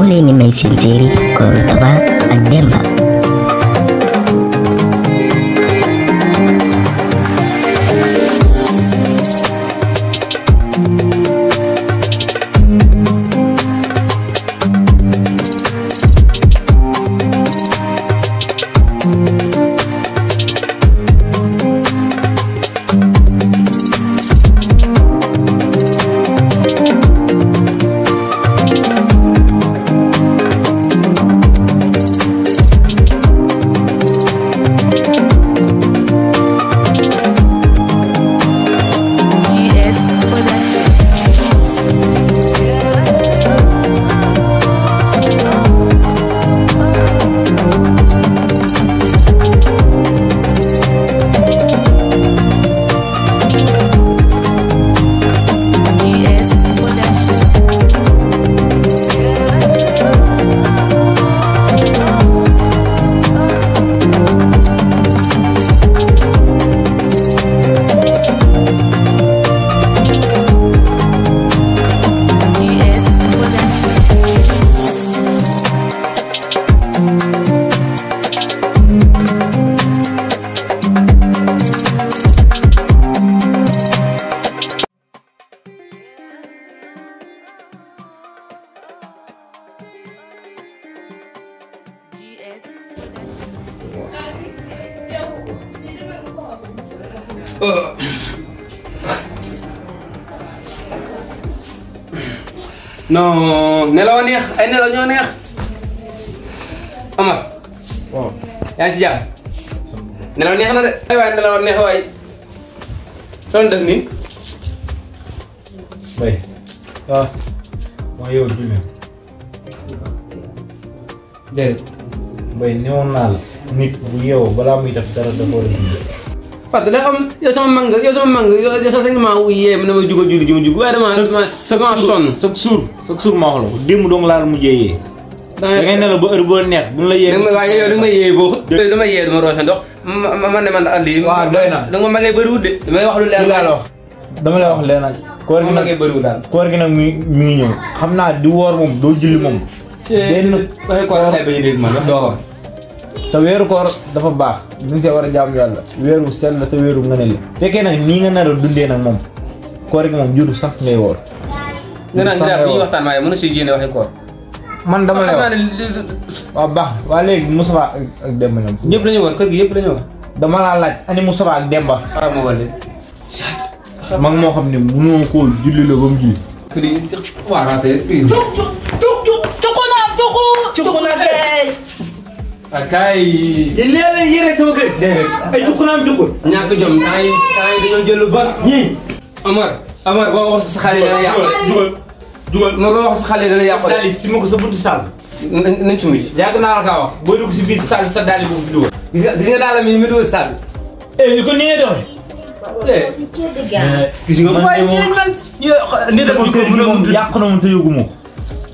leen di may seen série Koorou Tapha ak Demba. Non, nelaw neex ay nelaw ñoo neex. Omar. Waaw. Yaa ngi si jàmm. Nelaw neex na de. Ay waay nelaw neex waay. Doon def nii. Bay. Ah. Maa yow julli. Déedéet. Bay newoon naa la. Nit bu yeewoo balaa muy def dara dafa war a julli. Parce que da am yow sama mang yow sama maa yee na ma jugal julli ji ma jug waaye dama sonn chaque jour maa wax la ko démb dong laa la mujjee yee. da ngay nelaw ba heure boo neex bu la yee. waaye yow da nga may yee boo xut. dama yee dama roose ndox man ne man andi. waaw doy na da nga ma magee bëriwul de. damay wax lu leer laa la wax. dama lay wax leen nag. koor gi magee bëriwul daal. koor gi nag mi ngi ñëw. xam naa di woor moom doo julli moom. benn waxee koor waxee ba ñu dégg man wax doo ko. te weeru koor dafa baax ñu ngi see war a jaamu yàlla weeru sell la te weeru ngëneel la fekkee nag nii nga nar a dundee nag moom koor gi moom juru sax ngay woor. nga naan daal bi ñuy waxtaan waaye mën na si génne waxee koor. man dama lay wax waaw baax waa léegi Moustapha ak Demba ñoom. ñëpp dañu woon kër gi yëpp dañu woon. dama laa laaj ani Moustapha ak Demba. xaaral ma wàllu. mag moo xam ne mënoo koo julli la ba mu julli. kër yi waaraatee. kay. yéen léeg-léeg yéen rek sama kër. déedéet ay juqu juqul. ñàkk jom temps yi dañoo jël lu bon. ñii. Omar boo wax sa xale dana yàqu. jugal boo wax sa xale dana yàqu. daal di si ma ko sa buntu saal. nañ ci mujj. yàgg naa la kaa wax boo dugg si biir saal bi sa daal di ko fi dugal. gis nga daal mi dugal saal bi. kon ni ngay doxee. gis nga waaye man nit ak jikko mënoo yàq na mu te yëgu ma ko.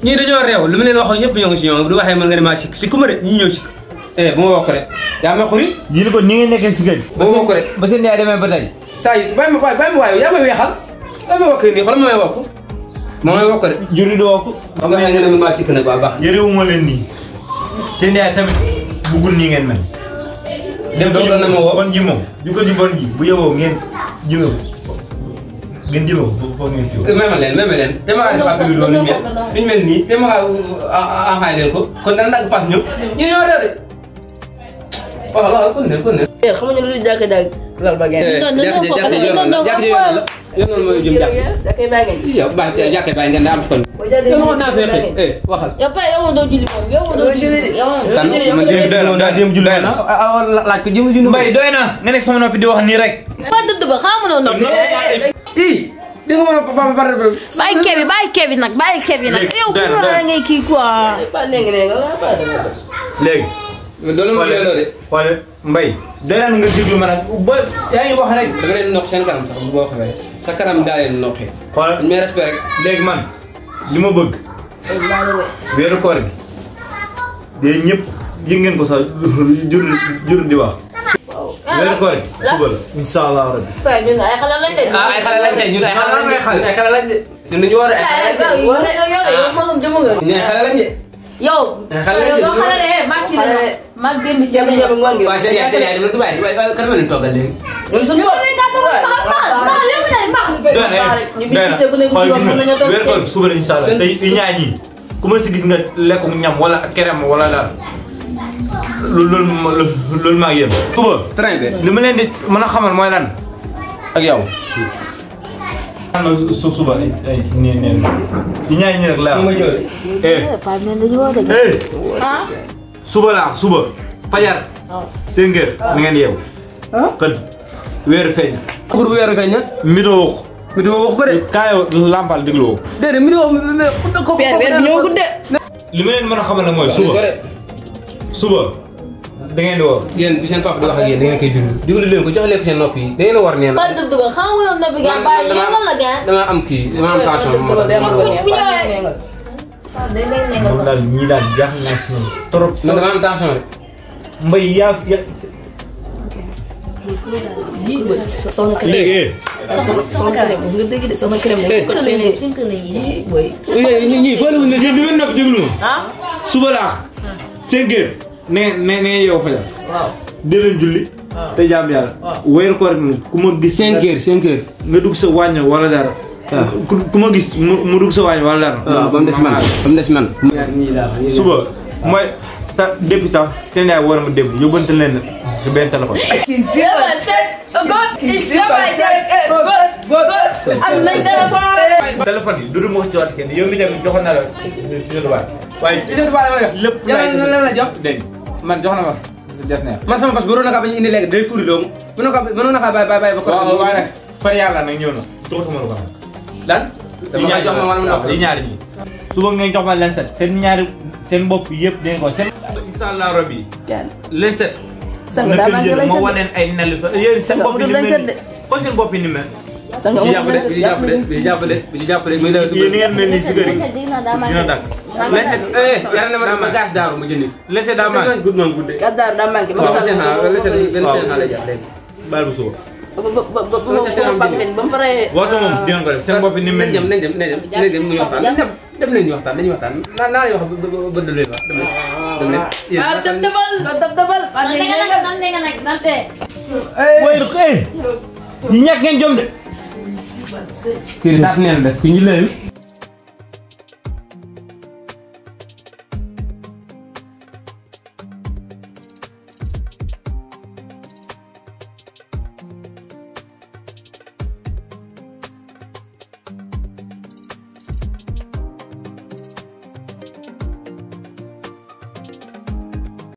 ñii dañoo réew li ma leen waxoon ñëpp ñoo ngi si ñoom bu waxee mën nga ne maa sikk sikku ma de ñi ñëw sikk. bu ma wax ko rek yaa ma xuri. yéen ko ni ngeen nekkee si kër. bu ma wax ko rek ba seen yaay demee ba tey. saa yi bàyyi ma waaye yaa may weexal yaa may wax nii xoolal ma may wax ko. ma may wax ko de. juri du wokk. xam nga ne maa sikk nag waa baax. yërewu ma leen nii. seen yaay tamit buggul nii ngeen mel. dem doon na ma woo bon ji moom ju ko ji bon ji bu yeboo ngeen jiwe ko ngeen jiwe ko foofu ngeen jiwe. même leen dama xaar dafa bi loolu ñu mel nii dama xaar enxaay leen ko kon dana dagg pass ñëw ñu ñoo réew de kon ne xam nga lu jàkk lal ba ngeen yoon mooy jëm yow jàkkee bàyyi ngeen da am kon yow naa fee waxal yow pa yow doo julli moom yow doo julli yow man daa dem julli na laaj ko jëm julli mbay doy na nga nekk sama noppi di wax nii rek ba dëdd ba xamu no noppi di nga mën a bàyyi kebi nag yow ku la ngay kii quoi léegi doole ma delloo de xoole mbay doyaan nga déglu ma nag ba yaa ngi wax rek da nga leen noq seen kanam sax boo xamee sa kanam daa leen noqee xoole mais respect rek léegi man li ma bëgg weeru koor gi de ñëpp yëg ngeen ko sax jur di wax weeru koor gi suba la insha Allah rabbi ñun ay xale lañ de ay xale lañ de ñun ay xale lañ de ñun dañu war a ay xale lañ de yow doo xale de maa kii la maa génn ci waaw Serie dama Dubaay kan ma leen toogal léegi. weer koor suba la incha allah tey ñaar ñi ku ma si gis nga lekk ñam wala kerem wala daal loolu maa ngi yéen. suba train bi li ma leen di mën a xamal mooy lan ak yow. suba ay nii ñi ñaar ñi rek laa suba laa suba fajar 5 heures ni ngeen yeewu xëdd weeru feeñ pour weeru feeñ na midoo wax ko de kaayo lampal déglu woo déedéet mi ko weer bi ñëw gudde li ma leen mën a xamal nag mooy suba da ngeen di woo yéen bi seen papa di wax ak yéen da ngeen koy diglu leen ko jox leen ko seen nopp yi da ngeen a war neen ba dëgg dëgg xam nga yoon noppi ga bàyyi yoon lan la gaan dama am tension moom daal ñii daal jaax naa si ñoom trop man dama am tension rek mbay yaa léegi sama crème nga dégg de sama crème ñii foo la wuñ ne di ngeen nopp déglu suba laa 5 heures ne yow fajar waaw di leen julli te jaam yàlla weeru koor ku ma gis 5 heures nga dugg sa wàñño wala dara ku ma gis mu dugg sa wàñño wala dara waaw ba mu des man suba mooy ta depuis sax seen yaay war ma démb yóbbante leen ci benn téléphone téléphone yi du ma wax ci waat kenn yow mi tamit joxoon naa la ci waat waaye lépp la jox dégg man jox na ma def neex man sama parce que waroon na kaa bañ indi léegi day furi doomu mënoon na kaa bàyyi ba ko waaw waaye nag fa yàlla nag ñëw na joxatuma la ko xam lan dama jox ma wala li ñaari ñi suba ngeen jox ma leen set seen ñaari seen bopp yëpp dégg ko seen insha Allah rabbi leen set ma waneen ay nel fa yéen seen bopp yi ni mel ko seen bopp yi ni mel bi jàppale muy la yéen ni ngeen mel nii si kër yi dina dakk leen set yàlla na ma gas daaru ma jëndi leen set daa manqué gudd noonu gudde gas daaru daa manqué leen set benn seen lay jàpp léegi baal bu suba ba mu paree waxtu moom dinañ ko def seen bopp yi ni mel nañ dem mu ñu waxtaan dem nañu waxtaan dañuy waxtaan naa lay wax ba dël leen wax dem leen way ñu ñàkk ngeen jom de kii taat neen def ki ñu leeyu